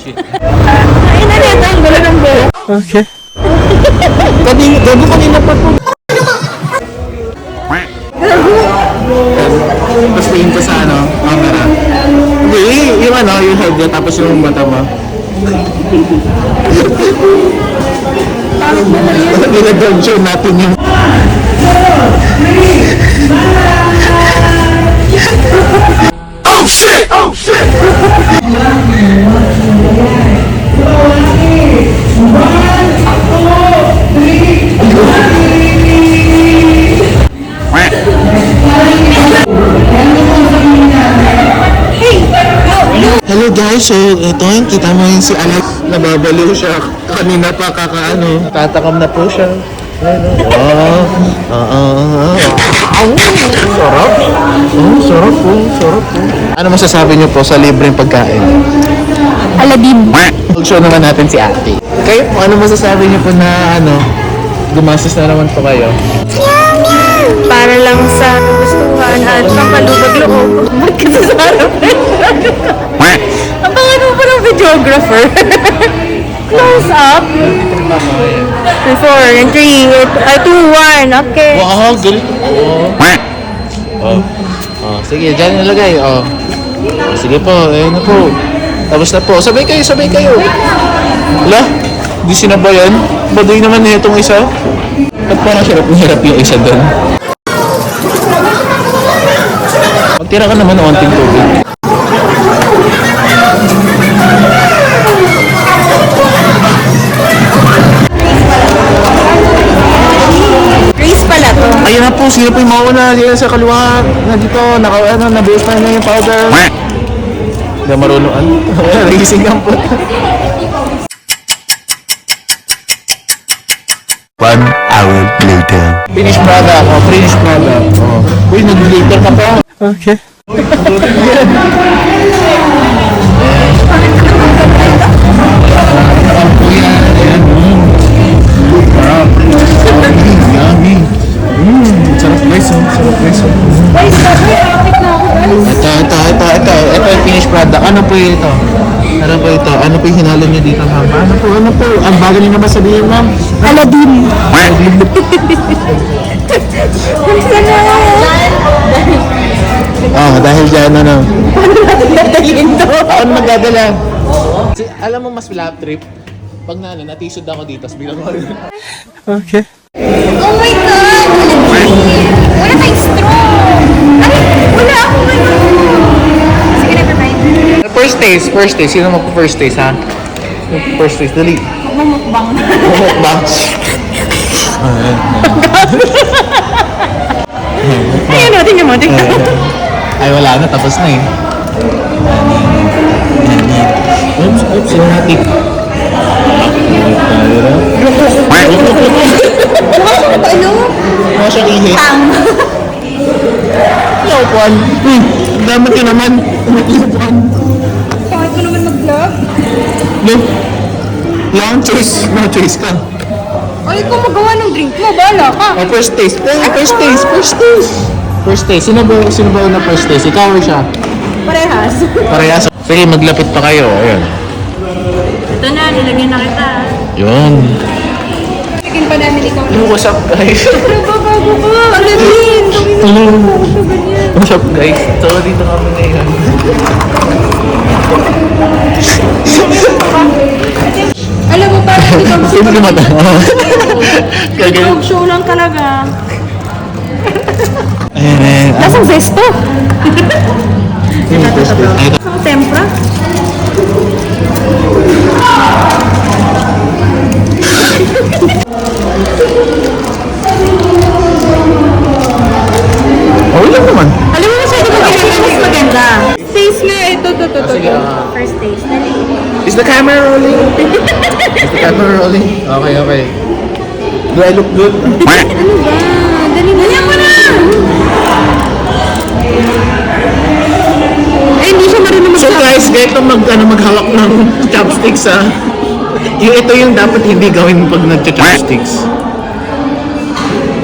shit. Ay, nalita ang gulo ng buhok. Okay. Kanina pa po. Tapos tingin ko sa camera. Hindi, yung yung headset tapos yung mata mo. Nilagag show natin yung... Oh shit! Oh shit! Hello guys, so ito yung kita mo yung si Alex. Nababaliw siya. Kanina pa tatakam na po siya. Sarap. Sarap po. Ano masasabi niyo po sa libreng pagkain? Alabim. Mag-show naman natin si ate. Kayo po, ano masasabi niyo po na gumastos na naman po kayo? Para lang sa gustuhan at pampalubag loob. Ba't kasi sa harapan? Ang pangalan mo pa ng videographer. Close up. Before, in 3, 2, 1, okay. Wow, galing. Sige, dyan nilagay. Sige po, ayun na po. Tapos na po. Sabay kayo. Wala, di sinabayan. Baduy naman na itong isa. At parang hirap yung isa doon. Magtira ka naman ng onting tubig. Grace pala to. Ayun na po, sino po yung mauna? Diyan sa kaliwa. Dito, nabuhos na niya yung powder. Hindi marunong. Nagising ang po. 1 hour later. Finished product. Finished product. Uy, nag-later ka pa. Okay. Sarap guys, Ito yung finished product. Ano po ito? Ano po yung hinalo niyo dito, ma'am? Ano po? Ang bago niyo naman sabihin, ma'am? Alabim. Dahil dyan, Paano natin dadalhin to? Ako magdadala. Alam mo, mas lap trip. Pag natisod ako dito, bilang ko. Okay. Oh my God! Wala kayong straw! Ay, wala ako ngayon! Sige na, bye-bye. First taste. Sino mag-first taste, ha? First taste, dali. Mumukbang. Mumukbang. Ayun natin yung mga tingnan. Ay, wala na. Tapos na eh. Oops, sinatik. Ano? Mga siyang ihi. Tang. Laupuan. Damat yun naman. Laupuan. Kahit ko naman mag-vlog. No choice ka. Ay, kung magawa ng drink mo, bahala ka. First taste. First taste. Sino ba na first taste? Ikaw or siya? Parehas. Sige, maglapit pa kayo. Ayun. Ito na, nilagyan na kita. Yun. Chicken pa namin ikaw. What's up, guys? Bago ko, alamin. What's up, guys? So, dito kami ngayon. Alam mo, parang hindi ka Sino ka mata? Talk show lang talaga. Ayan. Lasang zesto. Yung first taste. Tempra. Okay lang naman. Alam mo masyado mas maganda. Taste na ito. Sige, First taste. Is the camera rolling? Okay. Do I look good? Ano ba? Dali mo na. Ay, hindi siya marunong So guys, ganito maghawak ng chopsticks, ha? Ito yung dapat hindi gawin pag nag-chopsticks.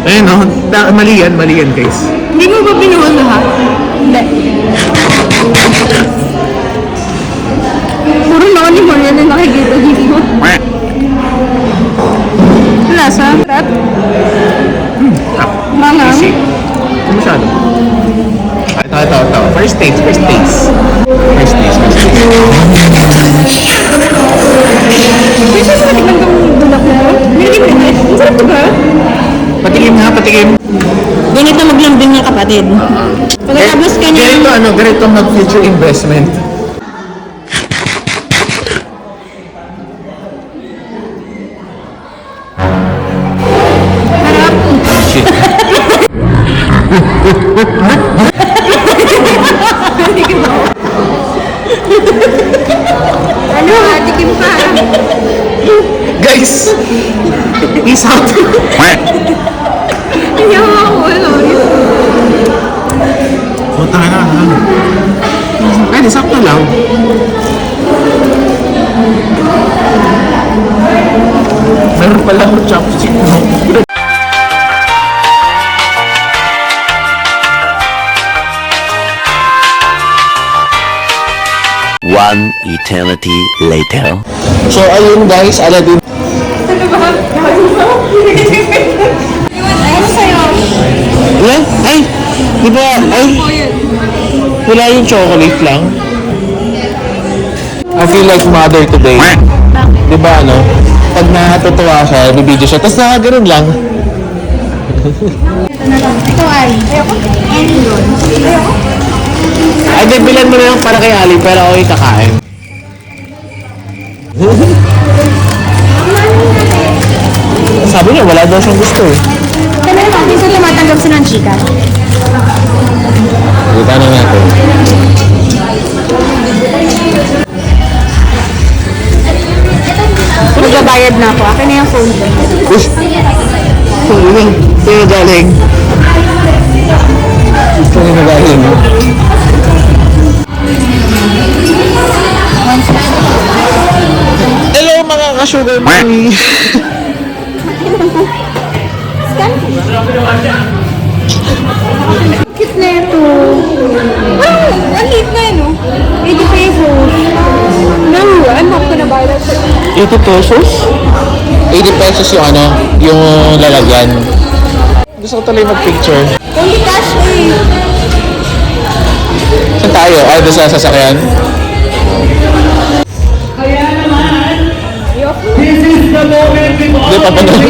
Ayun, no? Mali yan guys. Hindi mo ba pinuha lahat? Hindi. Puro noni mo yan Pwede sa katikman kang bulak mo? Nilagay mo rin. Ang sarap ito ba? Patikim nga, patikim. Ganito maglambing ng kapatid. Pagkatapos ka niya. Ganito mag-future investment. Harap. Shit. Ano? Tikim pa. Guys! Peace out! Ayaw ako. Ano? Puta na. Pwede, sakto lang. Meron pala akong chopstick, no? One eternity later. So, ayun guys, Aladdin. Ano ba? Ano sa'yo? Wala? Ay! Di ba? Ay! Wala yung chocolate lang. I feel like mother today. Di ba ano? Pag natutuwa siya, bibidyo siya, tapos nakaganon lang. Ito ay. Ayoko. Any yun. Ayoko. Ay, di, bilan mo na yung para kay Ali, pero ako yung kakain. Sabi niya, wala daw siyang gusto eh. Kaya naman, minsan tumatanggap siya ng chika. Kita na natin. Magbabayad na ako. Akin na yung phone ko. Ush! Sino galing? Sino galing? Hello mga ka-sugar mommy! Cute na ito. Ah! Ang liit na yun, oh. 80 pesos. No, I'm not gonna buy that. 80 pesos? 80 pesos yung ano, yung lalagyan. Gusto ko tuloy mag-picture. Only cash eh. Saan tayo? Ay, doon sa sasakyan? Hindi, papanood.